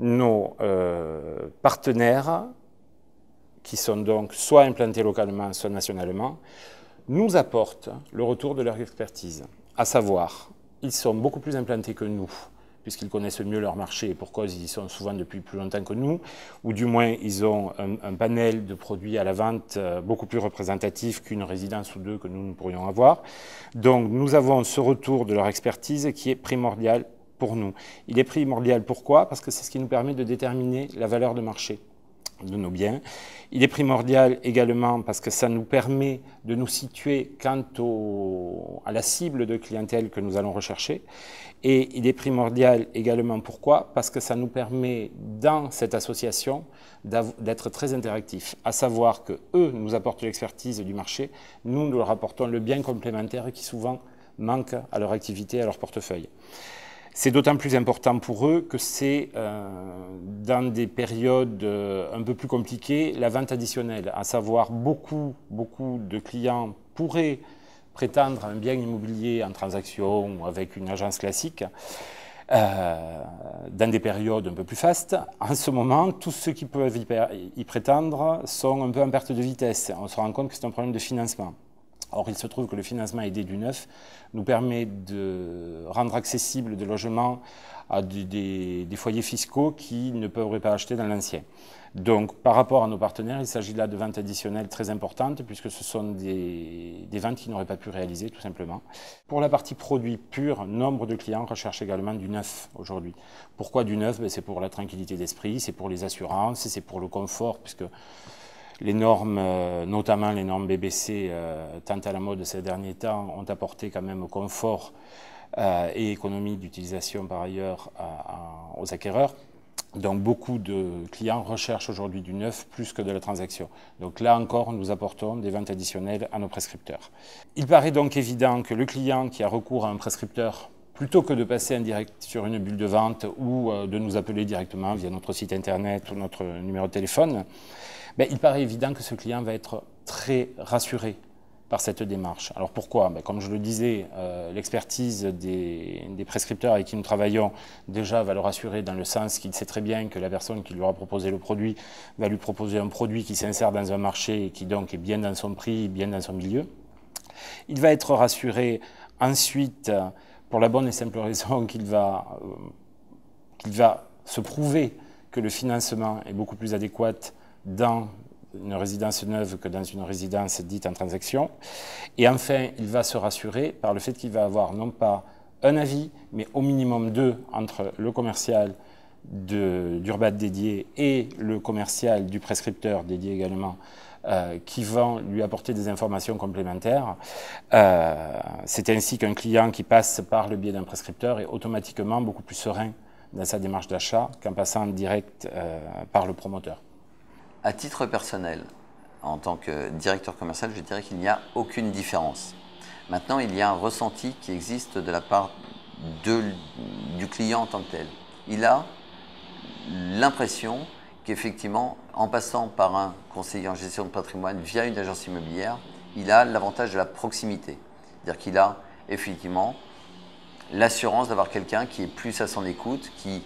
nos partenaires, qui sont donc soit implantés localement, soit nationalement, nous apportent le retour de leur expertise. À savoir, ils sont beaucoup plus implantés que nous, puisqu'ils connaissent mieux leur marché, et pour cause, ils y sont souvent depuis plus longtemps que nous, ou du moins, ils ont un panel de produits à la vente beaucoup plus représentatif qu'une résidence ou deux que nous pourrions avoir. Donc, nous avons ce retour de leur expertise qui est primordial pour nous. Il est primordial, pourquoi? Parce que c'est ce qui nous permet de déterminer la valeur de marché de nos biens. Il est primordial également parce que ça nous permet de nous situer quant à la cible de clientèle que nous allons rechercher. Et il est primordial également pourquoi? Parce que ça nous permet dans cette association d'être très interactifs, à savoir que eux nous apportent l'expertise du marché, nous leur apportons le bien complémentaire qui souvent manque à leur activité, à leur portefeuille. C'est d'autant plus important pour eux que c'est dans des périodes un peu plus compliquées la vente additionnelle, à savoir beaucoup de clients pourraient prétendre à un bien immobilier en transaction ou avec une agence classique dans des périodes un peu plus fastes. En ce moment, tous ceux qui peuvent y prétendre sont un peu en perte de vitesse. On se rend compte que c'est un problème de financement. Or, il se trouve que le financement aidé du neuf nous permet de rendre accessible des logements à des foyers fiscaux qui ne pourraient pas acheter dans l'ancien. Donc, par rapport à nos partenaires, il s'agit là de ventes additionnelles très importantes, puisque ce sont des ventes qu'ils n'auraient pas pu réaliser, tout simplement. Pour la partie produit pur, nombre de clients recherchent également du neuf aujourd'hui. Pourquoi du neuf? C'est pour la tranquillité d'esprit, c'est pour les assurances, c'est pour le confort, puisque les normes, notamment les normes BBC, tant à la mode ces derniers temps, ont apporté quand même confort et économie d'utilisation par ailleurs aux acquéreurs. Donc beaucoup de clients recherchent aujourd'hui du neuf plus que de la transaction. Donc là encore, nous apportons des ventes additionnelles à nos prescripteurs. Il paraît donc évident que le client qui a recours à un prescripteur, plutôt que de passer en direct sur une bulle de vente ou de nous appeler directement via notre site internet ou notre numéro de téléphone, il paraît évident que ce client va être très rassuré par cette démarche. Alors pourquoi? Comme je le disais, l'expertise des prescripteurs avec qui nous travaillons déjà va le rassurer dans le sens qu'il sait très bien que la personne qui lui aura proposé le produit va lui proposer un produit qui s'insère dans un marché et qui donc est bien dans son prix, bien dans son milieu. Il va être rassuré ensuite pour la bonne et simple raison qu'il va se prouver que le financement est beaucoup plus adéquat dans une résidence neuve que dans une résidence dite en transaction. Et enfin, il va se rassurer par le fait qu'il va avoir non pas un avis, mais au minimum deux entre le commercial d'Urbat dédié et le commercial du prescripteur dédié également, qui vont lui apporter des informations complémentaires. C'est ainsi qu'un client qui passe par le biais d'un prescripteur est automatiquement beaucoup plus serein dans sa démarche d'achat qu'en passant en direct par le promoteur. À titre personnel, en tant que directeur commercial, je dirais qu'il n'y a aucune différence. Maintenant, il y a un ressenti qui existe de la part du client en tant que tel. Il a l'impression qu'effectivement, en passant par un conseiller en gestion de patrimoine via une agence immobilière, il a l'avantage de la proximité. C'est-à-dire qu'il a effectivement l'assurance d'avoir quelqu'un qui est plus à son écoute, qui,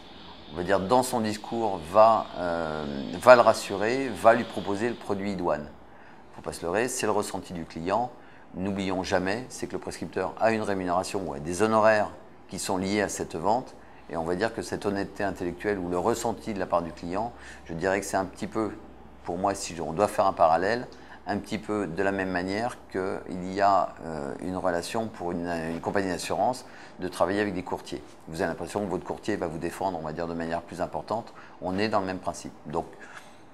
on va dire, dans son discours, va le rassurer, va lui proposer le produit idoine. Il ne faut pas se leurrer, c'est le ressenti du client. N'oublions jamais, c'est que le prescripteur a une rémunération ou a des honoraires qui sont liés à cette vente. Et on va dire que cette honnêteté intellectuelle ou le ressenti de la part du client, je dirais que c'est un petit peu, pour moi, si on doit faire un parallèle, un petit peu de la même manière qu'il y a une relation pour une compagnie d'assurance de travailler avec des courtiers. Vous avez l'impression que votre courtier va vous défendre, on va dire, de manière plus importante. On est dans le même principe. Donc,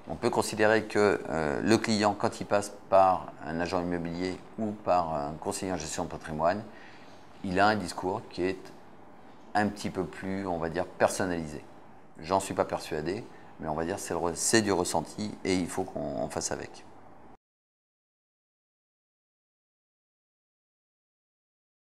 on peut considérer que le client, quand il passe par un agent immobilier ou par un conseiller en gestion de patrimoine, il a un discours qui est un petit peu plus, on va dire, personnalisé. J'en suis pas persuadé, mais on va dire c'est du ressenti et il faut qu'on fasse avec.